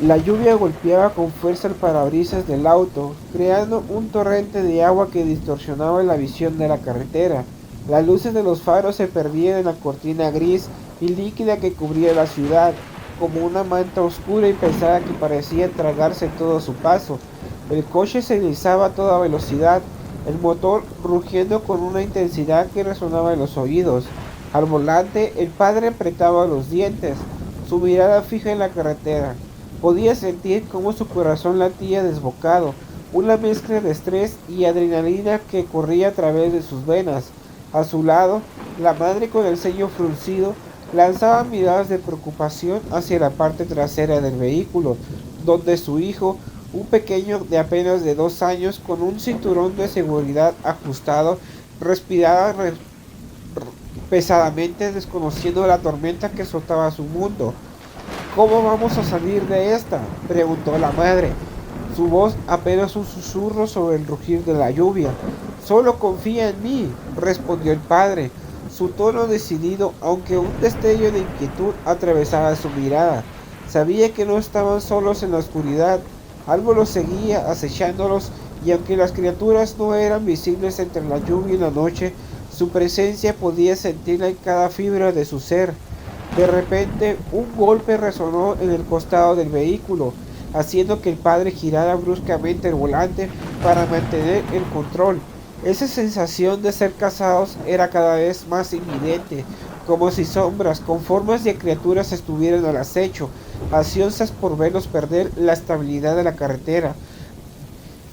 La lluvia golpeaba con fuerza el parabrisas del auto, creando un torrente de agua que distorsionaba la visión de la carretera. Las luces de los faros se perdían en la cortina gris y líquida que cubría la ciudad, como una manta oscura y pesada que parecía tragarse todo su paso. El coche se deslizaba a toda velocidad, el motor rugiendo con una intensidad que resonaba en los oídos. Al volante, el padre apretaba los dientes, su mirada fija en la carretera. Podía sentir cómo su corazón latía desbocado, una mezcla de estrés y adrenalina que corría a través de sus venas. A su lado, la madre con el ceño fruncido lanzaba miradas de preocupación hacia la parte trasera del vehículo, donde su hijo, un pequeño de apenas de 2 años con un cinturón de seguridad ajustado, respiraba pesadamente desconociendo la tormenta que azotaba su mundo. ¿Cómo vamos a salir de esta?, preguntó la madre. Su voz apenas un susurro sobre el rugir de la lluvia. Solo confía en mí, respondió el padre, su tono decidido, aunque un destello de inquietud atravesaba su mirada. Sabía que no estaban solos en la oscuridad. Algo los seguía, acechándolos, y aunque las criaturas no eran visibles entre la lluvia y la noche, su presencia podía sentirla en cada fibra de su ser. De repente, un golpe resonó en el costado del vehículo, haciendo que el padre girara bruscamente el volante para mantener el control. Esa sensación de ser cazados era cada vez más inminente, como si sombras con formas de criaturas estuvieran al acecho, ansiosas por verlos perder la estabilidad de la carretera.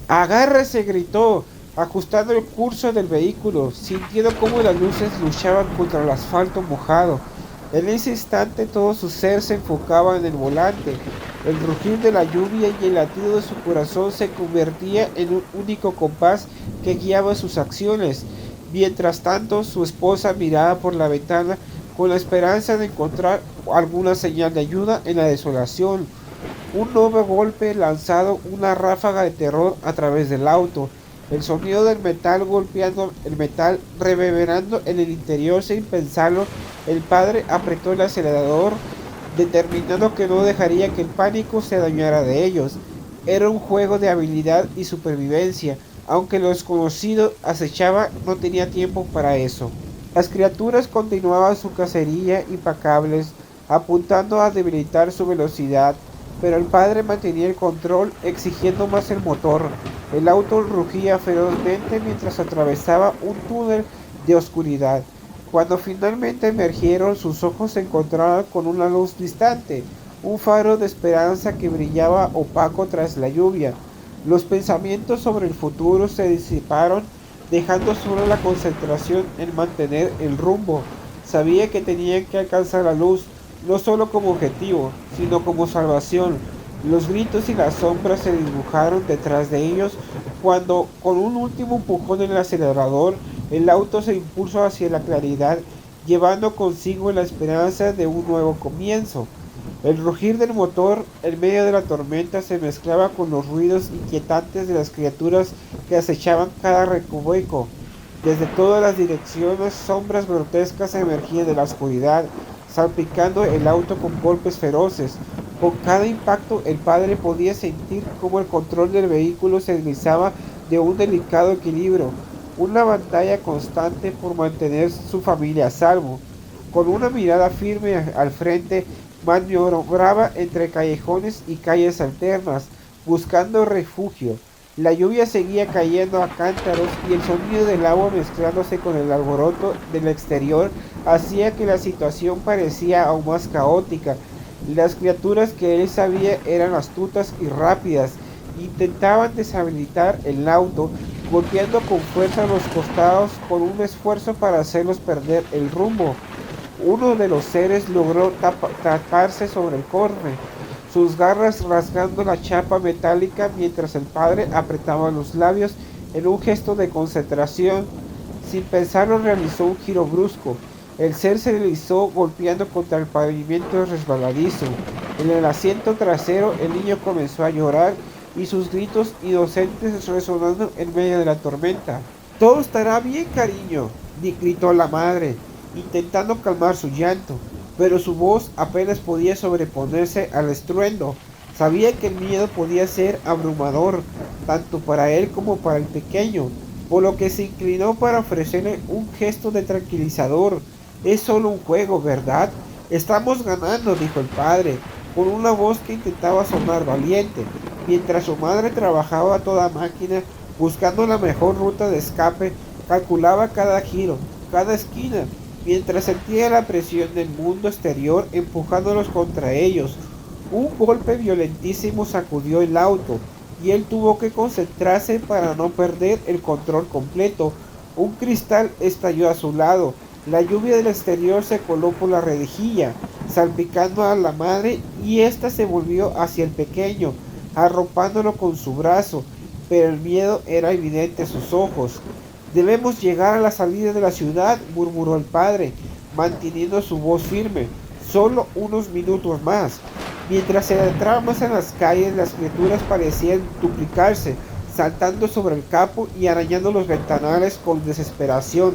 ¡Agárrese!, gritó, ajustando el curso del vehículo, sintiendo cómo las luces luchaban contra el asfalto mojado. En ese instante todo su ser se enfocaba en el volante. El rugir de la lluvia y el latido de su corazón se convertía en un único compás que guiaba sus acciones. Mientras tanto, su esposa miraba por la ventana con la esperanza de encontrar alguna señal de ayuda en la desolación. Un nuevo golpe lanzado una ráfaga de terror a través del auto. El sonido del metal golpeando el metal reverberando en el interior sin pensarlo. El padre apretó el acelerador, determinando que no dejaría que el pánico se adueñara de ellos. Era un juego de habilidad y supervivencia. Aunque lo desconocido acechaba, no tenía tiempo para eso. Las criaturas continuaban su cacería implacables, apuntando a debilitar su velocidad, pero el padre mantenía el control, exigiendo más el motor. El auto rugía ferozmente mientras atravesaba un túnel de oscuridad. Cuando finalmente emergieron, sus ojos se encontraban con una luz distante, un faro de esperanza que brillaba opaco tras la lluvia. Los pensamientos sobre el futuro se disiparon, dejando solo la concentración en mantener el rumbo. Sabía que tenían que alcanzar la luz, no solo como objetivo, sino como salvación. Los gritos y las sombras se dibujaron detrás de ellos cuando, con un último empujón en el acelerador, el auto se impulsó hacia la claridad, llevando consigo la esperanza de un nuevo comienzo. El rugir del motor en medio de la tormenta se mezclaba con los ruidos inquietantes de las criaturas que acechaban cada recoveco. Desde todas las direcciones, sombras grotescas emergían de la oscuridad, salpicando el auto con golpes feroces. Con cada impacto, el padre podía sentir cómo el control del vehículo se deslizaba de un delicado equilibrio, una batalla constante por mantener su familia a salvo. Con una mirada firme al frente, maniobraba entre callejones y calles alternas, buscando refugio. La lluvia seguía cayendo a cántaros y el sonido del agua mezclándose con el alboroto del exterior hacía que la situación parecía aún más caótica. Las criaturas que él sabía eran astutas y rápidas. Intentaban deshabilitar el auto, golpeando con fuerza a los costados con un esfuerzo para hacerlos perder el rumbo. Uno de los seres logró taparse sobre el cofre, sus garras rasgando la chapa metálica mientras el padre apretaba los labios en un gesto de concentración. Sin pensarlo realizó un giro brusco. El ser se deslizó golpeando contra el pavimento resbaladizo. En el asiento trasero el niño comenzó a llorar y sus gritos inocentes resonando en medio de la tormenta. «Todo estará bien, cariño», gritó la madre, intentando calmar su llanto, pero su voz apenas podía sobreponerse al estruendo. Sabía que el miedo podía ser abrumador, tanto para él como para el pequeño, por lo que se inclinó para ofrecerle un gesto de tranquilizador. Es solo un juego, ¿verdad? Estamos ganando, dijo el padre, con una voz que intentaba sonar valiente, mientras su madre trabajaba a toda máquina buscando la mejor ruta de escape, calculaba cada giro, cada esquina, mientras sentía la presión del mundo exterior empujándolos contra ellos. Un golpe violentísimo sacudió el auto y él tuvo que concentrarse para no perder el control completo. Un cristal estalló a su lado. La lluvia del exterior se coló por la rejilla, salpicando a la madre, y ésta se volvió hacia el pequeño, arropándolo con su brazo, pero el miedo era evidente en sus ojos. Debemos llegar a la salida de la ciudad, murmuró el padre, manteniendo su voz firme. Solo unos minutos más. Mientras se adentraban más en las calles, las criaturas parecían duplicarse, saltando sobre el capó y arañando los ventanales con desesperación.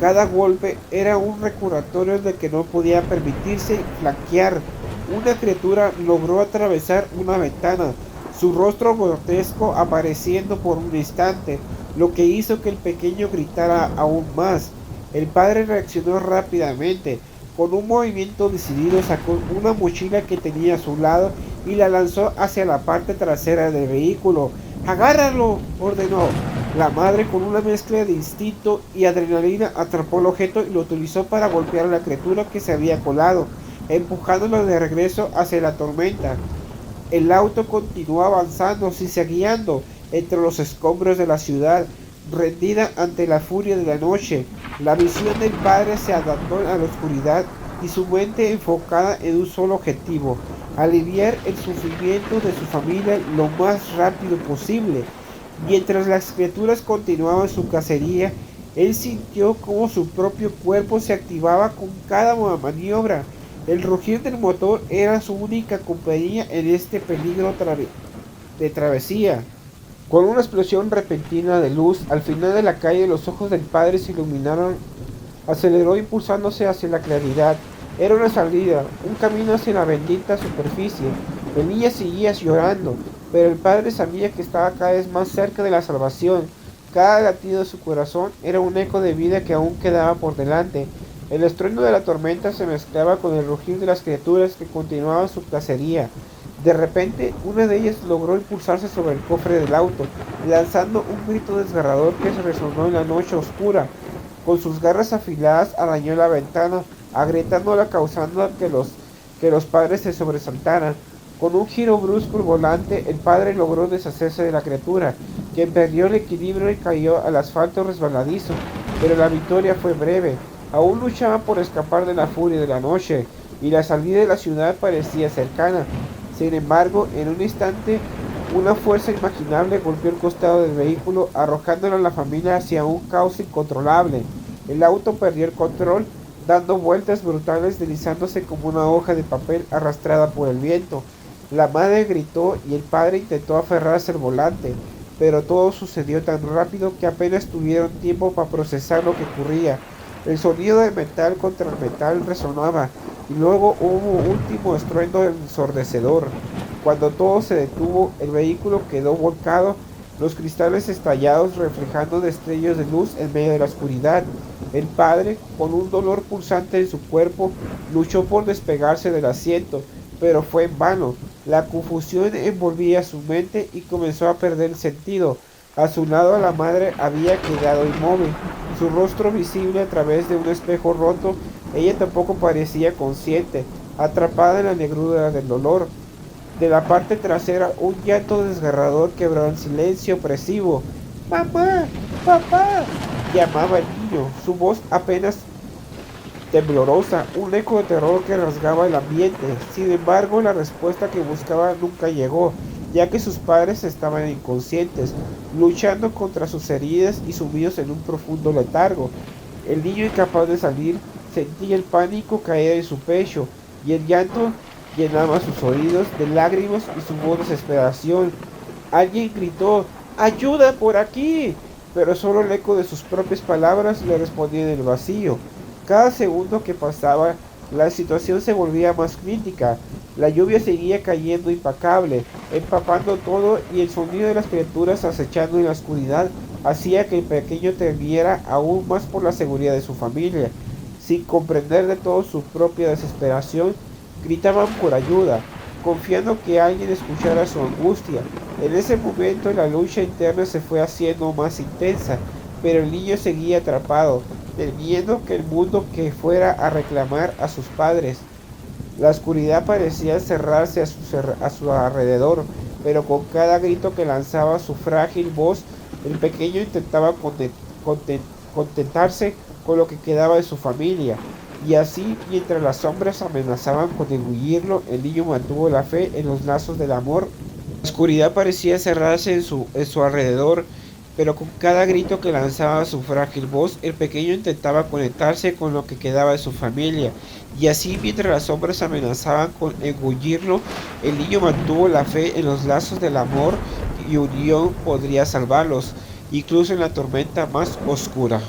Cada golpe era un recordatorio de que no podía permitirse flanquear. Una criatura logró atravesar una ventana, su rostro grotesco apareciendo por un instante, lo que hizo que el pequeño gritara aún más. El padre reaccionó rápidamente. Con un movimiento decidido sacó una mochila que tenía a su lado y la lanzó hacia la parte trasera del vehículo. ¡Agárralo!, ordenó. La madre, con una mezcla de instinto y adrenalina, atrapó el objeto y lo utilizó para golpear a la criatura que se había colado, empujándolo de regreso hacia la tormenta. El auto continuó avanzando sin guiando entre los escombros de la ciudad, rendida ante la furia de la noche. La visión del padre se adaptó a la oscuridad y su mente enfocada en un solo objetivo: aliviar el sufrimiento de su familia lo más rápido posible. Mientras las criaturas continuaban su cacería, él sintió como su propio cuerpo se activaba con cada maniobra. El rugir del motor era su única compañía en este peligro de travesía. Con una explosión repentina de luz, al final de la calle los ojos del padre se iluminaron. Aceleró impulsándose hacia la claridad. Era una salida, un camino hacia la bendita superficie. El niño seguía llorando, pero el padre sabía que estaba cada vez más cerca de la salvación. Cada latido de su corazón era un eco de vida que aún quedaba por delante. El estruendo de la tormenta se mezclaba con el rugir de las criaturas que continuaban su cacería. De repente, una de ellas logró impulsarse sobre el cofre del auto, lanzando un grito desgarrador que se resonó en la noche oscura. Con sus garras afiladas arañó la ventana, agrietándola, causando que los padres se sobresaltaran. Con un giro brusco el volante, el padre logró deshacerse de la criatura, quien perdió el equilibrio y cayó al asfalto resbaladizo, pero la victoria fue breve. Aún luchaba por escapar de la furia de la noche, y la salida de la ciudad parecía cercana. Sin embargo, en un instante, una fuerza inimaginable golpeó el costado del vehículo, arrojándolo a la familia hacia un caos incontrolable. El auto perdió el control, dando vueltas brutales, deslizándose como una hoja de papel arrastrada por el viento. La madre gritó y el padre intentó aferrarse al volante, pero todo sucedió tan rápido que apenas tuvieron tiempo para procesar lo que ocurría. El sonido de metal contra el metal resonaba, y luego hubo un último estruendo ensordecedor. Cuando todo se detuvo, el vehículo quedó volcado, los cristales estallados reflejando destellos de luz en medio de la oscuridad. El padre, con un dolor pulsante en su cuerpo, luchó por despegarse del asiento, pero fue en vano. La confusión envolvía su mente y comenzó a perder el sentido. A su lado la madre había quedado inmóvil, su rostro visible a través de un espejo roto. Ella tampoco parecía consciente, atrapada en la negrura del dolor. De la parte trasera, un llanto desgarrador quebró el silencio opresivo. ¡Mamá! ¡Papá!, llamaba el niño, su voz apenas temblorosa, un eco de terror que rasgaba el ambiente. Sin embargo, la respuesta que buscaba nunca llegó, ya que sus padres estaban inconscientes, luchando contra sus heridas y sumidos en un profundo letargo. El niño, incapaz de salir, sentía el pánico caer en su pecho, y el llanto llenaba sus oídos de lágrimas y su voz de desesperación. Alguien gritó: ¡ayuda por aquí!, pero solo el eco de sus propias palabras le respondía en el vacío. Cada segundo que pasaba La situación se volvía más crítica. La lluvia seguía cayendo impecable, empapando todo, y el sonido de las criaturas acechando en la oscuridad hacía que el pequeño temiera aún más por la seguridad de su familia. Sin comprender de todo su propia desesperación, gritaban por ayuda, confiando que alguien escuchara su angustia. En ese momento la lucha interna se fue haciendo más intensa, pero el niño seguía atrapado, temiendo que el mundo que fuera a reclamar a sus padres. La oscuridad parecía cerrarse a su alrededor, pero con cada grito que lanzaba su frágil voz, el pequeño intentaba conten- contentarse con lo que quedaba de su familia. Y así, mientras las sombras amenazaban con engullirlo, el niño mantuvo la fe en los lazos del amor. La oscuridad parecía cerrarse en su alrededor, pero con cada grito que lanzaba su frágil voz, el pequeño intentaba conectarse con lo que quedaba de su familia. Y así, mientras las sombras amenazaban con engullirlo, el niño mantuvo la fe en los lazos del amor, y unión podría salvarlos, incluso en la tormenta más oscura.